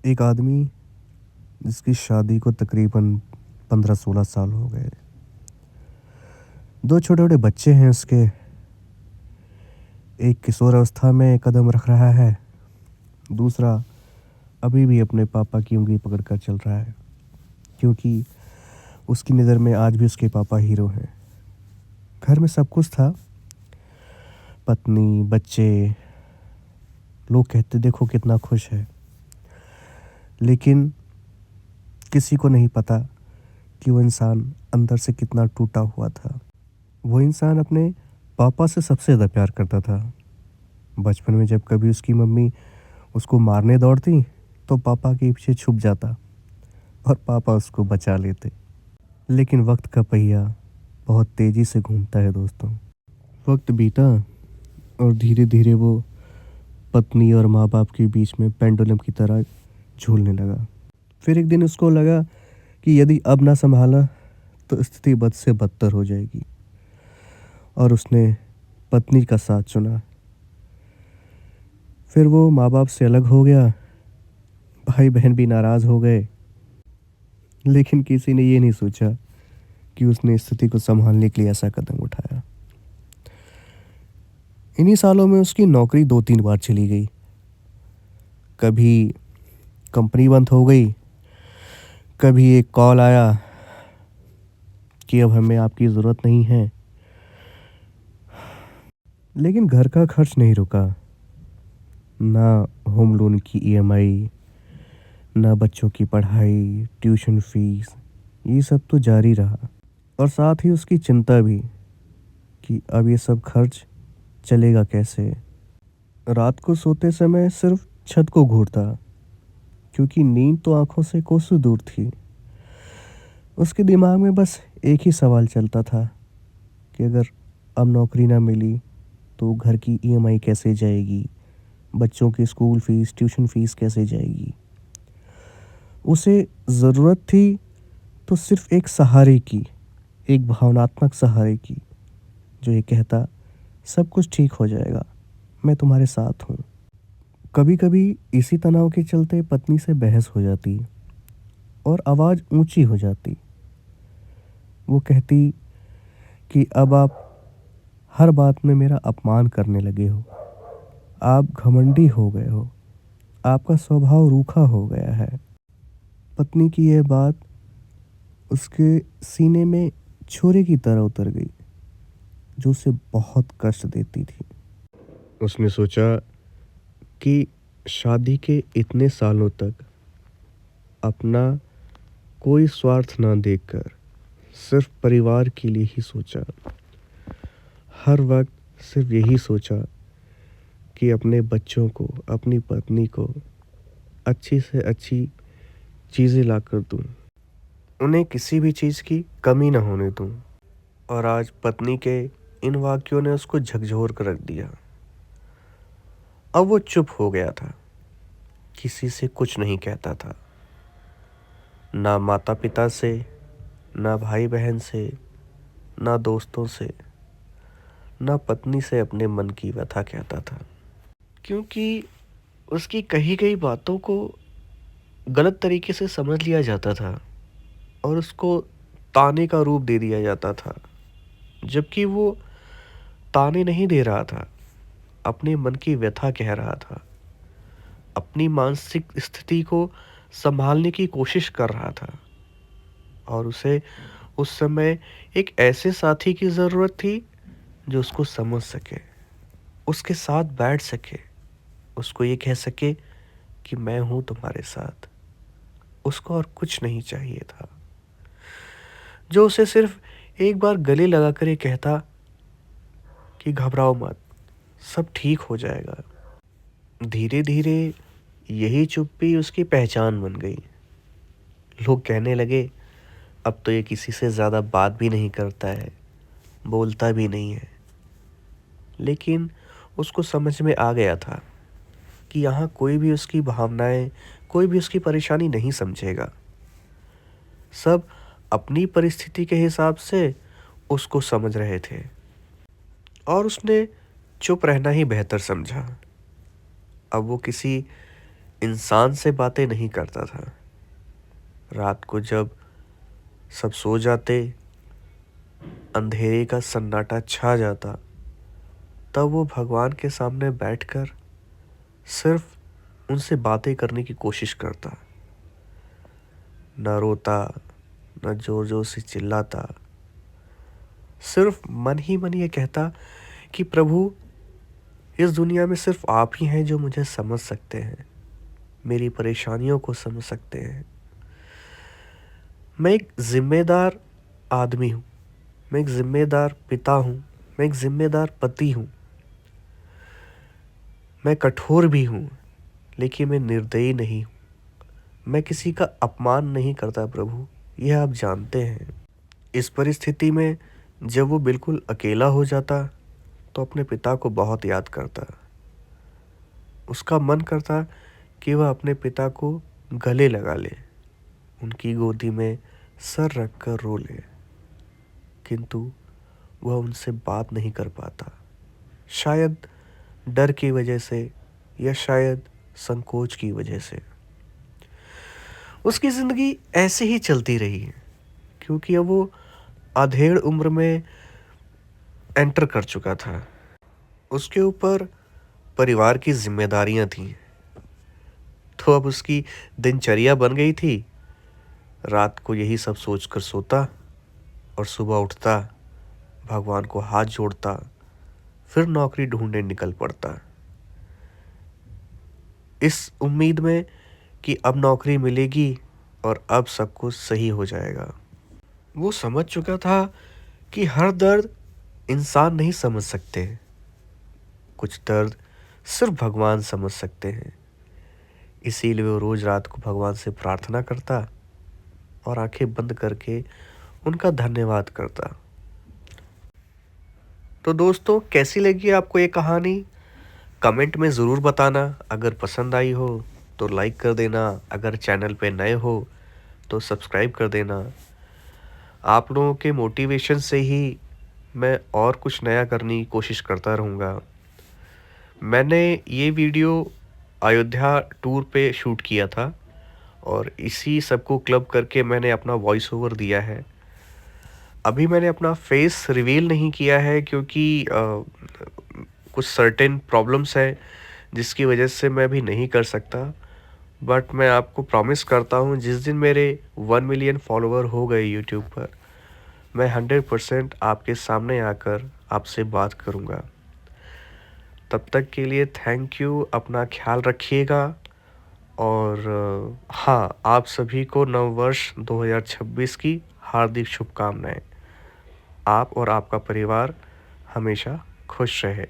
एक आदमी जिसकी शादी को तकरीबन 15-16 साल हो गए। 2 छोटे-छोटे बच्चे हैं उसके। एक किशोर अवस्था में कदम रख रहा है, दूसरा अभी भी अपने पापा की उँगली पकड़कर चल रहा है, क्योंकि उसकी नज़र में आज भी उसके पापा हीरो हैं। घर में सब कुछ था, पत्नी, बच्चे, लोग कहते देखो कितना खुश है। लेकिन किसी को नहीं पता कि वो इंसान अंदर से कितना टूटा हुआ था। वो इंसान अपने पापा से सबसे ज़्यादा प्यार करता था। बचपन में जब कभी उसकी मम्मी उसको मारने दौड़ती, तो पापा के पीछे छुप जाता और पापा उसको बचा लेते। लेकिन वक्त का पहिया बहुत तेज़ी से घूमता है दोस्तों। वक्त बीता और धीरे-धीरे वो पत्नी और माँ-बाप के बीच में पेंडुलम की तरह झूलने लगा। फिर एक दिन उसको लगा कि यदि अब ना सँभाला तो स्थिति बद से बदतर हो जाएगी, और उसने पत्नी का साथ चुना। फिर वो माँ-बाप से अलग हो गया, भाई-बहन भी नाराज़ हो गए, लेकिन किसी ने ये नहीं सोचा कि उसने स्थिति को सँभालने के लिए ऐसा कदम उठाया। इन्हीं सालों में उसकी नौकरी 2-3 बार चली गई। कभी कंपनी बंद हो गई, कभी एक कॉल आया कि अब हमें आपकी ज़रूरत नहीं है। लेकिन घर का खर्च नहीं रुका, ना होम लोन की ईएमआई, ना बच्चों की पढ़ाई, ट्यूशन फीस, ये सब तो जारी रहा। और साथ ही उसकी चिंता भी कि अब ये सब खर्च चलेगा कैसे। रात को सोते समय सिर्फ छत को घूरता, क्योंकि नींद तो आंखों से कोसों दूर थी। उसके दिमाग में बस एक ही सवाल चलता था कि अगर अब नौकरी ना मिली तो घर की ईएमआई कैसे जाएगी, बच्चों की स्कूल फीस, ट्यूशन फीस कैसे जाएगी। उसे ज़रूरत थी तो सिर्फ एक सहारे की, एक भावनात्मक सहारे की, जो ये कहता सब कुछ ठीक हो जाएगा, मैं तुम्हारे साथ हूँ। कभी-कभी इसी तनाव के चलते पत्नी से बहस हो जाती और आवाज़ ऊंची हो जाती। वो कहती कि अब आप हर बात में मेरा अपमान करने लगे हो, आप घमंडी हो गए हो, आपका स्वभाव रूखा हो गया है। पत्नी की यह बात उसके सीने में छुरे की तरह उतर गई, जो उसे बहुत कष्ट देती थी। उसने सोचा कि शादी के इतने सालों तक अपना कोई स्वार्थ ना देखकर सिर्फ परिवार के लिए ही सोचा, हर वक्त सिर्फ यही सोचा कि अपने बच्चों को, अपनी पत्नी को अच्छी से अच्छी चीज़ें लाकर दूं, उन्हें किसी भी चीज़ की कमी ना होने दूं। और आज पत्नी के इन वाक्यों ने उसको झकझोर कर रख दिया। अब वो चुप हो गया था, किसी से कुछ नहीं कहता था, ना माता पिता से, ना भाई बहन से, ना दोस्तों से, ना पत्नी से अपने मन की व्यथा कहता था, क्योंकि उसकी कही गई बातों को गलत तरीके से समझ लिया जाता था और उसको ताने का रूप दे दिया जाता था, जबकि वो ताने नहीं दे रहा था, अपने मन की व्यथा कह रहा था, अपनी मानसिक स्थिति को संभालने की कोशिश कर रहा था। और उसे उस समय एक ऐसे साथी की ज़रूरत थी जो उसको समझ सके, उसके साथ बैठ सके, उसको ये कह सके कि मैं हूँ तुम्हारे साथ। उसको और कुछ नहीं चाहिए था, जो उसे सिर्फ एक बार गले लगाकर ये कहता कि घबराओ मत, सब ठीक हो जाएगा। धीरे धीरे यही चुप्पी उसकी पहचान बन गई। लोग कहने लगे अब तो ये किसी से ज़्यादा बात भी नहीं करता है, बोलता भी नहीं है। लेकिन उसको समझ में आ गया था कि यहाँ कोई भी उसकी भावनाएं, कोई भी उसकी परेशानी नहीं समझेगा। सब अपनी परिस्थिति के हिसाब से उसको समझ रहे थे और उसने चुप रहना ही बेहतर समझा। अब वो किसी इंसान से बातें नहीं करता था। रात को जब सब सो जाते, अंधेरे का सन्नाटा छा जाता, तब वो भगवान के सामने बैठकर सिर्फ उनसे बातें करने की कोशिश करता। न रोता, न जोर जोर से चिल्लाता, सिर्फ मन ही मन ये कहता कि प्रभु, इस दुनिया में सिर्फ आप ही हैं जो मुझे समझ सकते हैं, मेरी परेशानियों को समझ सकते हैं। मैं एक जिम्मेदार आदमी हूँ, मैं एक जिम्मेदार पिता हूँ, मैं एक जिम्मेदार पति हूँ, मैं कठोर भी हूँ, लेकिन मैं निर्दयी नहीं हूँ। मैं किसी का अपमान नहीं करता प्रभु, यह आप जानते हैं। इस परिस्थिति में जब वो बिल्कुल अकेला हो जाता तो अपने पिता को बहुत याद करता। उसका मन करता कि वह अपने पिता को गले लगा ले, उनकी गोदी में सर रख कर रो ले, किंतु वह उनसे बात नहीं कर पाता। शायद डर की वजह से या शायद संकोच की वजह से। उसकी ज़िंदगी ऐसे ही चलती रही है, क्योंकि अब वो अधेड़ उम्र में एंटर कर चुका था। उसके ऊपर परिवार की जिम्मेदारियां थीं, तो अब उसकी दिनचर्या बन गई थी। रात को यही सब सोचकर सोता और सुबह उठता, भगवान को हाथ जोड़ता, फिर नौकरी ढूंढने निकल पड़ता, इस उम्मीद में कि अब नौकरी मिलेगी और अब सब कुछ सही हो जाएगा। वो समझ चुका था कि हर दर्द इंसान नहीं समझ सकते, कुछ दर्द सिर्फ भगवान समझ सकते हैं। इसीलिए वो रोज रात को भगवान से प्रार्थना करता और आंखें बंद करके उनका धन्यवाद करता। तो दोस्तों, कैसी लगी आपको ये कहानी? कमेंट में ज़रूर बताना। अगर पसंद आई हो तो लाइक कर देना, अगर चैनल पे नए हो तो सब्सक्राइब कर देना। आप लोगों के मोटिवेशन से ही मैं और कुछ नया करने की कोशिश करता रहूँगा। मैंने ये वीडियो अयोध्या टूर पे शूट किया था और इसी सबको क्लब करके मैंने अपना वॉइस ओवर दिया है। अभी मैंने अपना फेस रिवील नहीं किया है, क्योंकि कुछ सर्टेन प्रॉब्लम्स है जिसकी वजह से मैं अभी नहीं कर सकता। बट मैं आपको प्रॉमिस करता हूँ, जिस दिन मेरे 1 मिलियन फॉलोवर हो गए यूट्यूब पर, मैं 100% आपके सामने आकर आपसे बात करूँगा। तब तक के लिए थैंक यू, अपना ख्याल रखिएगा। और हाँ, आप सभी को नववर्ष 2026 की हार्दिक शुभकामनाएं। आप और आपका परिवार हमेशा खुश रहे।